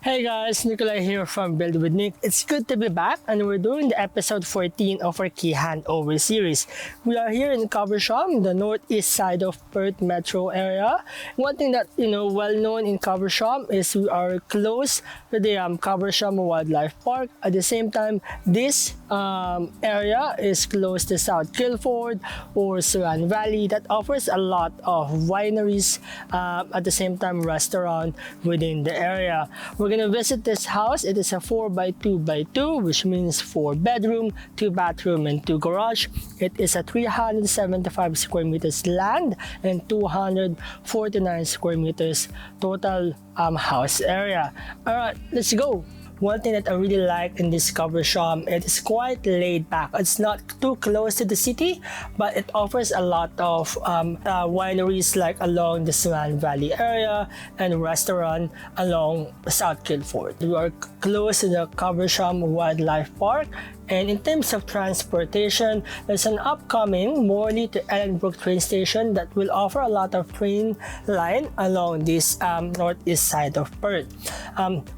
Hey guys, Nikolai here from Build with Nick. It's good to be back and we're doing the episode 14 of our key handover series. We are here in Caversham, the northeast side of Perth metro area. One thing that well known in Caversham is we are close to the Caversham Wildlife Park. At the same time, this area is close to South Guildford or Swan Valley that offers a lot of wineries, at the same time restaurant within the area. We're gonna visit this house. It is a 4x2x2, which means 4 bedroom, 2 bathroom, and 2 garage. It is a 375 square meters land and 249 square meters total house area. Alright, let's go. One thing that I really like in this Caversham, it is quite laid back. It's not too close to the city, but it offers a lot of wineries like along the Swan Valley area and restaurant along South Guildford. We are close to the Caversham Wildlife Park. And in terms of transportation, there's an upcoming Morley to Ellenbrook train station that will offer a lot of train line along this northeast side of Perth.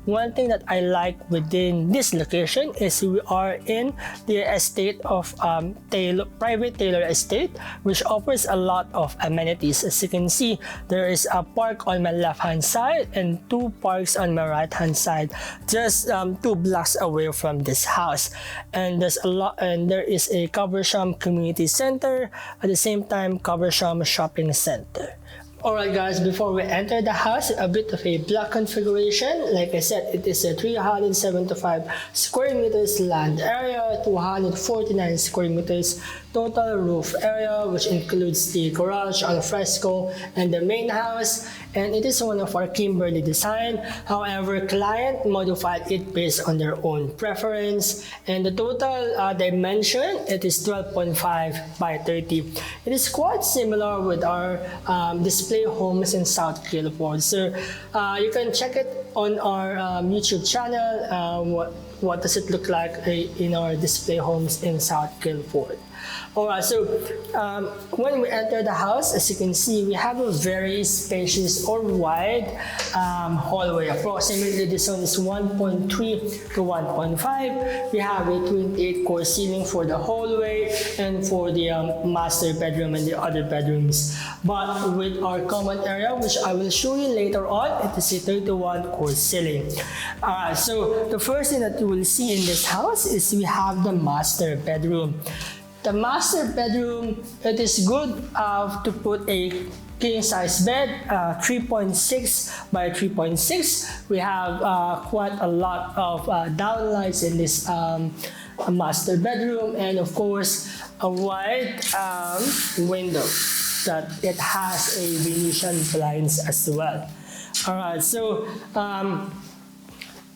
One thing that I like within this location is we are in the estate of private Taylor Estate, which offers a lot of amenities. As you can see, there is a park on my left hand side and 2 parks on my right hand side, just 2 blocks away from this house. And there is a Caversham Community Center, at the same time Caversham Shopping Center. Alright guys, before we enter the house, a bit of a block configuration. Like I said, it is a 375 square meters land area, 249 square meters total roof area, which includes the garage, Alfresco, and the main house. And it is one of our Kimberly design. However, client modified it based on their own preference. And the total dimension, it is 12.5 by 30. It is quite similar with our display homes in South Guildford. So you can check it on our YouTube channel. What does it look like in our display homes in South Guildford? Alright, so when we enter the house, as you can see, we have a very spacious or wide hallway. Approximately this one is 1.3 to 1.5. We have a 28-core ceiling for the hallway and for the master bedroom and the other bedrooms. But with our common area, which I will show you later on, it is a 31-core ceiling. Alright, so the first thing that you will see in this house is we have the master bedroom. The master bedroom, it is good to put a king size bed, 3.6 by 3.6. We have quite a lot of downlights in this master bedroom, and of course a wide window that it has a Venetian blinds as well. Alright, so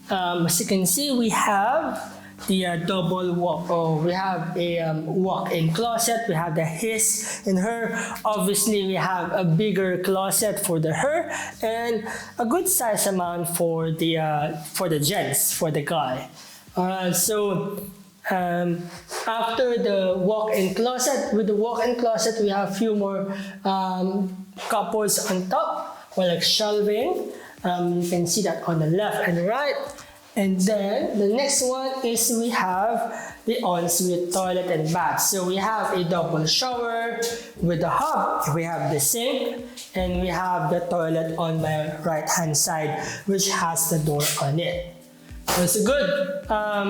as you can see, we have the double walk. We have a walk-in closet. We have the his and her. Obviously, we have a bigger closet for the her and a good size amount for the gents, for the guy. So after the walk-in closet, with the walk-in closet, we have a few more cupboards on top, like shelving. You can see that on the left and right. And then the next one is we have the ensuite toilet and bath. So we have a double shower with the hub. We have the sink and we have the toilet on my right hand side, which has the door on it. So it's a good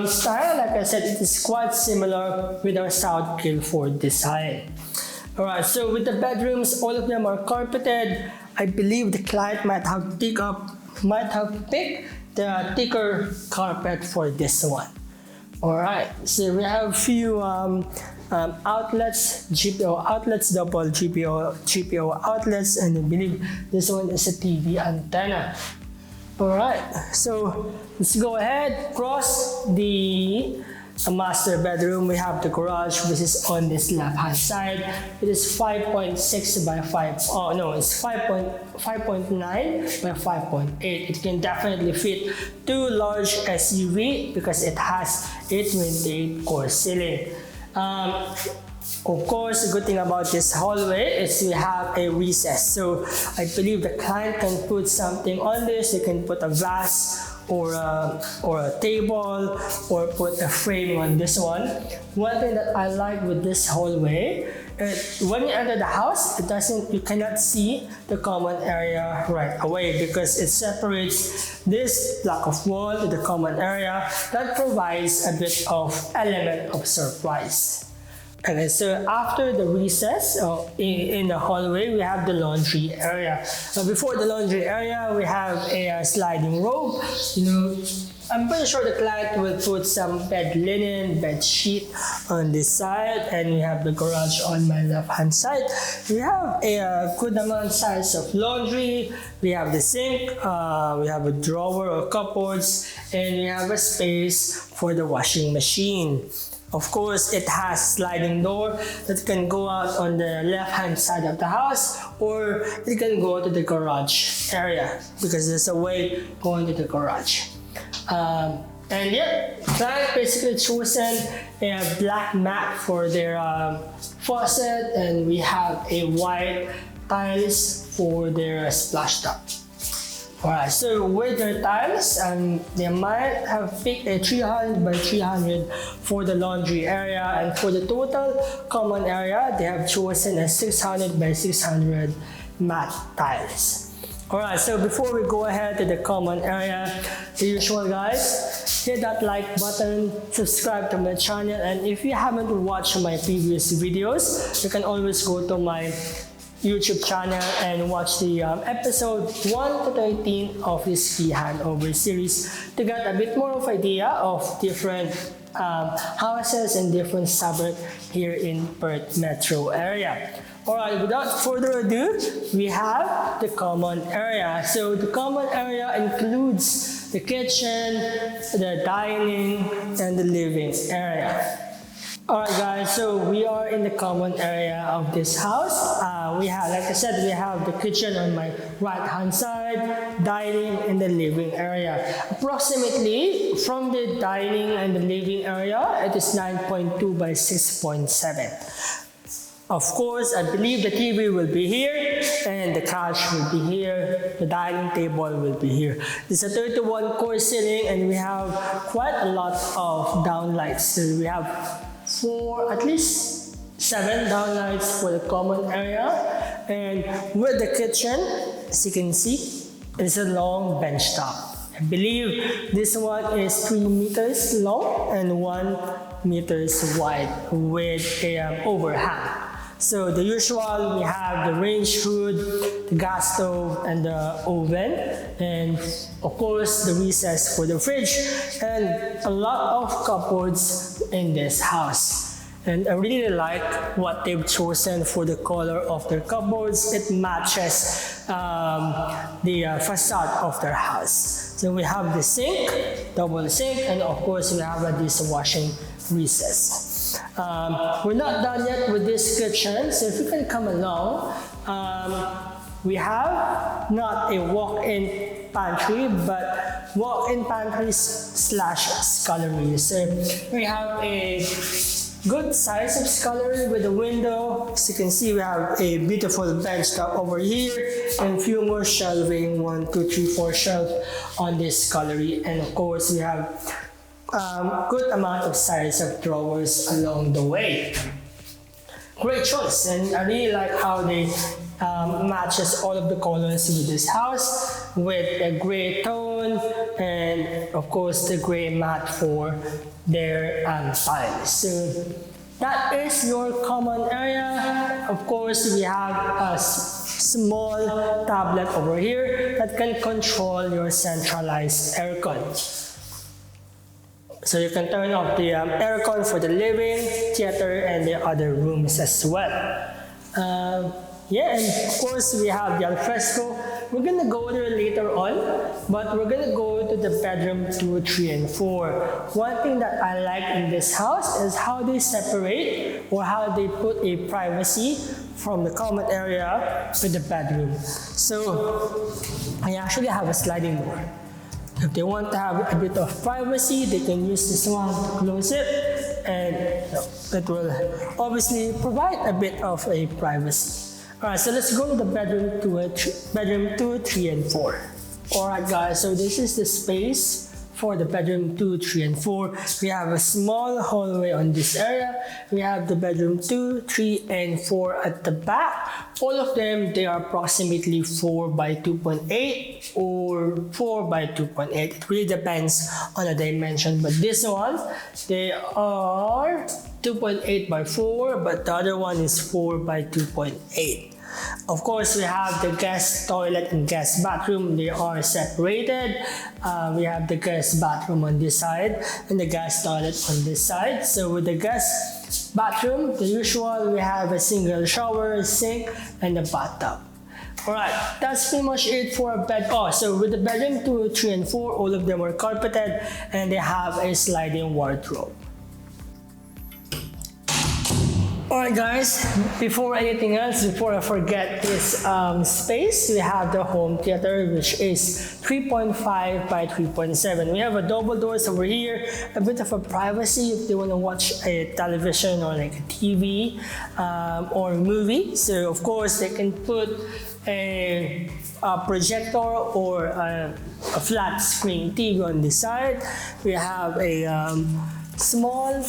style. Like I said, it is quite similar with our South Guildford design. Alright, so with the bedrooms, all of them are carpeted. I believe the client might have picked the thicker carpet for this one. Alright, so we have a few outlets, GPO outlets, double GPO outlets, and I believe this one is a TV antenna. Alright, so let's go ahead, cross the master bedroom. We have the garage, which is on this left hand side. It is 5.6 by 5. Oh no, it's 5.9 by 5.8. It can definitely fit 2 large SUV because it has a 28-core ceiling. Of course, the good thing about this hallway is we have a recess. So I believe the client can put something on this. They can put a vase or a table or put a frame on this one. One thing that I like with this hallway, when you enter the house, you cannot see the common area right away because it separates this block of wall to the common area. That provides a bit of element of surprise. Okay, so after the recess in the hallway, we have the laundry area. Before the laundry area, we have a sliding rope. I'm pretty sure the client will put some bed linen, bed sheet on this side, and we have the garage on my left-hand side. We have a good amount size of laundry. We have the sink. We have a drawer or cupboards, and we have a space for the washing machine. Of course, it has sliding door that can go out on the left-hand side of the house, or it can go to the garage area because there's a way going to the garage. And yeah, client basically chosen a black mat for their faucet, and we have a white tiles for their splash tub. Alright, so with their tiles, they might have picked a 300 by 300 for the laundry area, and for the total common area, they have chosen a 600 by 600 matte tiles. Alright, so before we go ahead to the common area, the usual guys, hit that like button, subscribe to my channel, and if you haven't watched my previous videos, you can always go to my YouTube channel and watch the episode 1 to 13 of this key handover series to get a bit more of idea of different houses and different suburbs here in Perth metro area. Alright, without further ado, we have the common area. So the common area includes the kitchen, the dining, and the living area. Alright guys, so we are in the common area of this house. We have, like I said, we have the kitchen on my right hand side, dining, and the living area. Approximately from the dining and the living area, it is 9.2 by 6.7. Of course, I believe the TV will be here, and the couch will be here, the dining table will be here. It's a 31 core ceiling, and we have quite a lot of downlights. So we have at least 7 downlights for the common area, and with the kitchen, as you can see, it's a long bench top. I believe this one is 3 meters long and 1 meters wide with a overhang. So the usual, we have the range hood, the gas stove, and the oven, and of course the recess for the fridge, and a lot of cupboards in this house. And I really like what they've chosen for the color of their cupboards. It matches the facade of their house. So we have the sink, double sink, and of course we have a dishwashing recess. We're not done yet with this kitchen, so if you can come along, we have not a walk-in pantry, but walk-in pantries / scullery. So we have a good size of scullery with a window. As you can see, we have a beautiful bench top over here and few more shelving, 1, 2, 3, 4 shelf on this scullery. And of course, we have good amount of size of drawers along the way. Great choice, and I really like how they matches all of the colors with this house with a gray tone and of course the gray mat for their tiles. So that is your common area. Of course, we have a small tablet over here that can control your centralized aircon. So you can turn off the aircon for the living, theater, and the other rooms as well. Yeah, and of course we have the Alfresco. We're gonna go there later on, but we're gonna go to the bedroom 2, 3, and 4. One thing that I like in this house is how they separate or how they put a privacy from the common area to the bedroom. So I actually have a sliding door. If they want to have a bit of privacy, they can use this one to close it, and it will obviously provide a bit of a privacy. Alright, so let's go to the bedroom 2, 3, and 4. Alright guys, so this is the space for the bedroom 2, 3, and 4. We have a small hallway on this area. We have the bedroom 2, 3, and 4 at the back. All of them, they are approximately 4 by 2.8 or 4 by 2.8. It really depends on the dimension, but this one, they are 2.8 by 4, but the other one is 4 by 2.8. Of course, we have the guest toilet and guest bathroom. They are separated. We have the guest bathroom on this side and the guest toilet on this side. So with the guest bathroom, the usual, we have a single shower, sink, and a bathtub. Alright, that's pretty much it for a bed. Oh, so with the bedroom 2, 3, and 4, all of them are carpeted and they have a sliding wardrobe. Alright guys, before anything else, before I forget this space, we have the home theater, which is 3.5 by 3.7. We have a double doors over here, a bit of a privacy if they want to watch a television or like a TV or movie. So of course they can put a projector or a flat screen TV on this side. We have a small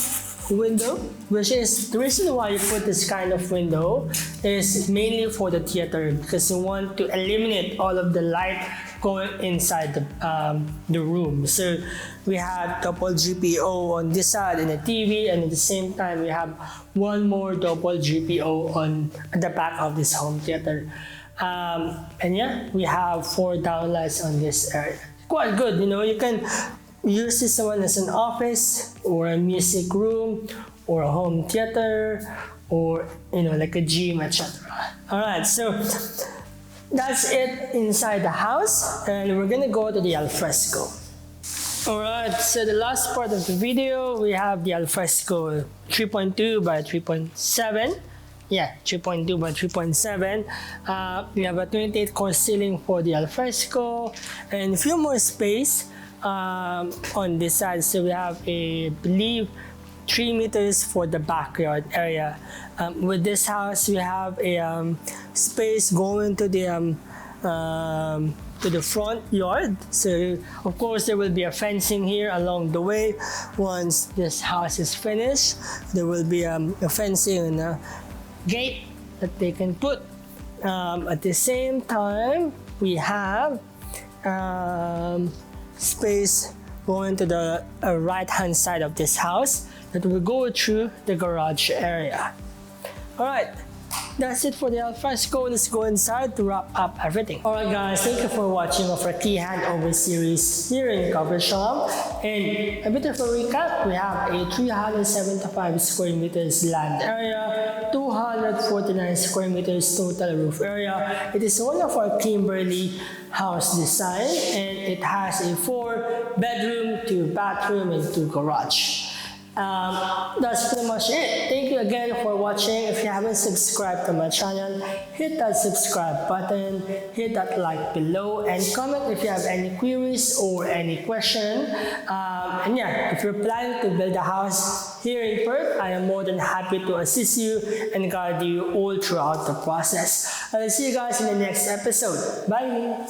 window, which is the reason why you put this kind of window is mainly for the theater, because you want to eliminate all of the light going inside the room. So we have double GPO on this side and a TV, and at the same time we have one more double GPO on the back of this home theater. And yeah, we have 4 downlights on this area. Quite good, you know, you can use this one as an office or a music room or a home theater or, you know, like a gym, etc. Alright, so that's it inside the house, and we're gonna go to the alfresco. Alright, so the last part of the video, we have the alfresco 3.2 by 3.7. Yeah, 3.2 by 3.7. We have a 28-course ceiling for the alfresco and a few more space on this side. So we have I believe 3 meters for the backyard area. With this house, we have a space going to the front yard. So of course there will be a fencing here along the way. Once this house is finished, there will be a fencing and a gate that they can put. At the same time, we have space going to the right hand side of this house that will go through the garage area. Alright, that's it for the alfresco. Let's go inside to wrap up everything. Alright guys, thank you for watching of our key handover series here in Caversham. And a bit of a recap, we have a 375 square meters land area, 249 square meters total roof area. It is one of our Kimberly house design, and it has a 4 bedroom, 2 bathroom, and 2 garage. That's pretty much it. Thank you again for watching. If you haven't subscribed to my channel, hit that subscribe button, hit that like below, and comment if you have any queries or any question. And yeah, if you're planning to build a house here in Perth, I am more than happy to assist you and guide you all throughout the process. I'll see you guys in the next episode. Bye!